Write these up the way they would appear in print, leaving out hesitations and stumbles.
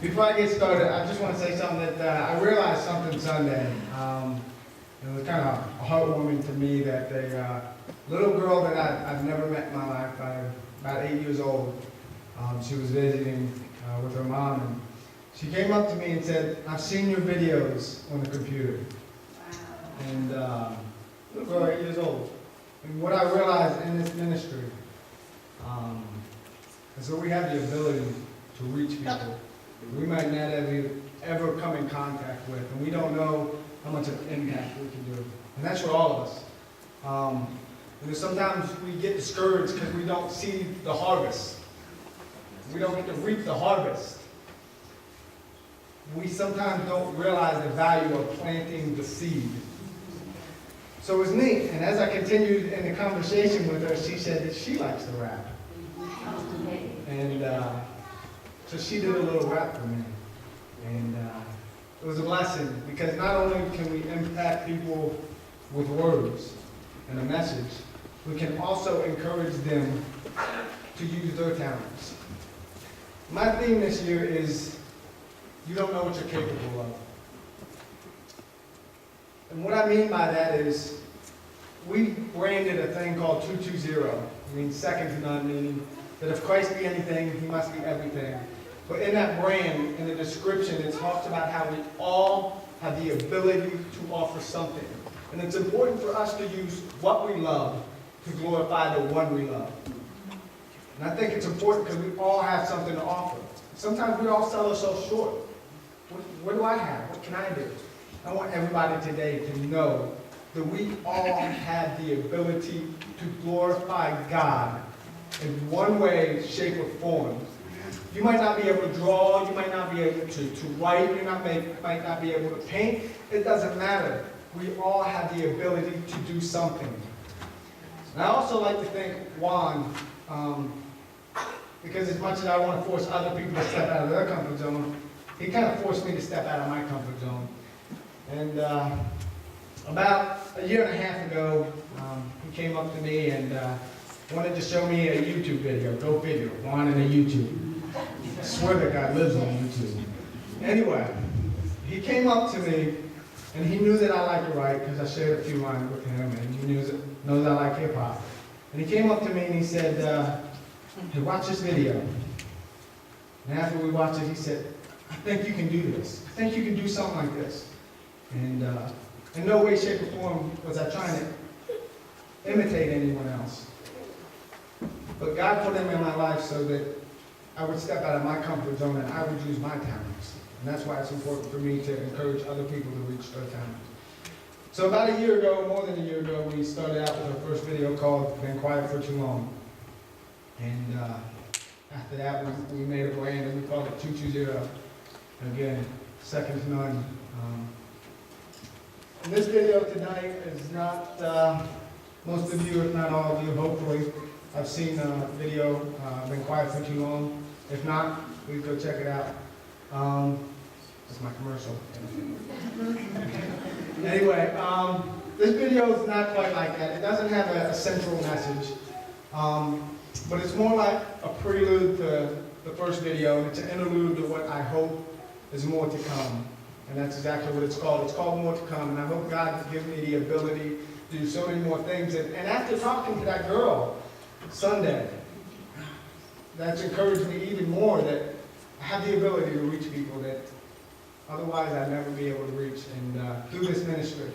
Before I get started, I just want to say something that I realized something Sunday. It was kind of heartwarming to me that a little girl that I've never met in my life, about 8 years old, she was visiting with her mom, and she came up to me and said, "I've seen your videos on the computer." Wow. And little girl, 8 years old. And what I realized in this ministry is that we have the ability to reach people we might not ever come in contact with, and we don't know how much of an impact we can do. And that's for all of us. And sometimes we get discouraged because we don't see the harvest. We don't get to reap the harvest. We sometimes don't realize the value of planting the seed. So it was neat, and as I continued in the conversation with her, she said that she likes to rap. And so she did a little rap for me. And it was a blessing, because not only can we impact people with words and a message, we can also encourage them to use their talents. My theme this year is, you don't know what you're capable of. And what I mean by that is, we branded a thing called 220. It means second to none, meaning that if Christ be anything, he must be everything. But in that brand, in the description, it talks about how we all have the ability to offer something. And it's important for us to use what we love to glorify the one we love. And I think it's important because we all have something to offer. Sometimes we all sell ourselves short. What do I have? What can I do? I want everybody today to know that we all have the ability to glorify God in one way, shape, or form. You might not be able to draw, you might not be able to write, you might not be able to paint. It doesn't matter. We all have the ability to do something. And I also like to thank Juan, because as much as I want to force other people to step out of their comfort zone, he kind of forced me to step out of my comfort zone. And about a year and a half ago, he came up to me and wanted to show me a YouTube video. Go figure, Juan and a YouTube. I swear that God lives on YouTube. Anyway, he came up to me, and he knew that I like to write because I shared a few lines with him, and he knows I like hip hop. And he came up to me and he said, "Hey, watch this video." And after we watched it, he said, "I think you can do this. I think you can do something like this." And in no way, shape, or form was I trying to imitate anyone else. But God put him in my life so that I would step out of my comfort zone and I would use my talents. And that's why it's important for me to encourage other people to reach their talents. So about a year ago, more than a year ago, we started out with our first video called "Been Quiet for Too Long." And after that, we made a brand and we called it 220. Again, second to none. And this video tonight is not, most of you, if not all of you, hopefully, have seen a video, Been Quiet for Too Long. If not, please go check it out. That's my commercial. Anyway, this video is not quite like that. It doesn't have a central message, but it's more like a prelude to the first video, and it's an interlude to what I hope is more to come. And that's exactly what it's called. It's called More to Come, and I hope God has given me the ability to do so many more things. And after talking to that girl Sunday, that's encouraged me even more that I have the ability to reach people that otherwise I'd never be able to reach, and through this ministry.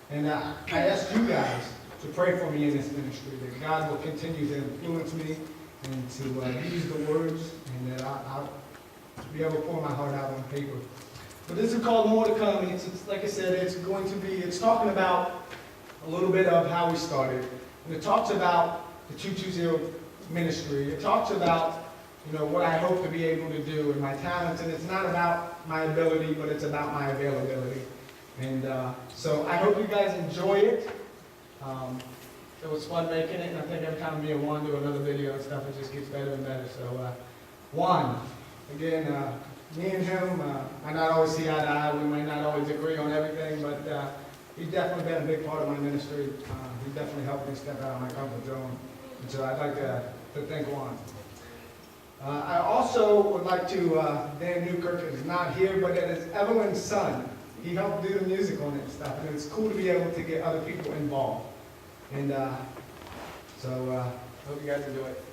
And I ask you guys to pray for me in this ministry, that God will continue to influence me and to use the words, and that I'll be able to pour my heart out on paper. But this is called More to Come, and it's like I said, it's talking about a little bit of how we started. And it talks about the 220 ministry. It talks about, what I hope to be able to do and my talents. And it's not about my ability, but it's about my availability. And so I hope you guys enjoy it. It was fun making it, and I think every time me and Juan do another video and stuff, it just gets better and better. So Juan, again, me and him might not always see eye to eye. We might not always agree on everything, but he's definitely been a big part of my ministry. He definitely helped me step out of my comfort zone. And so I'd like to thank Juan. I also would like to, Dan Newkirk is not here, but it is Evelyn's son. He helped do the music on it and stuff, and it's cool to be able to get other people involved. And hope you guys enjoy it.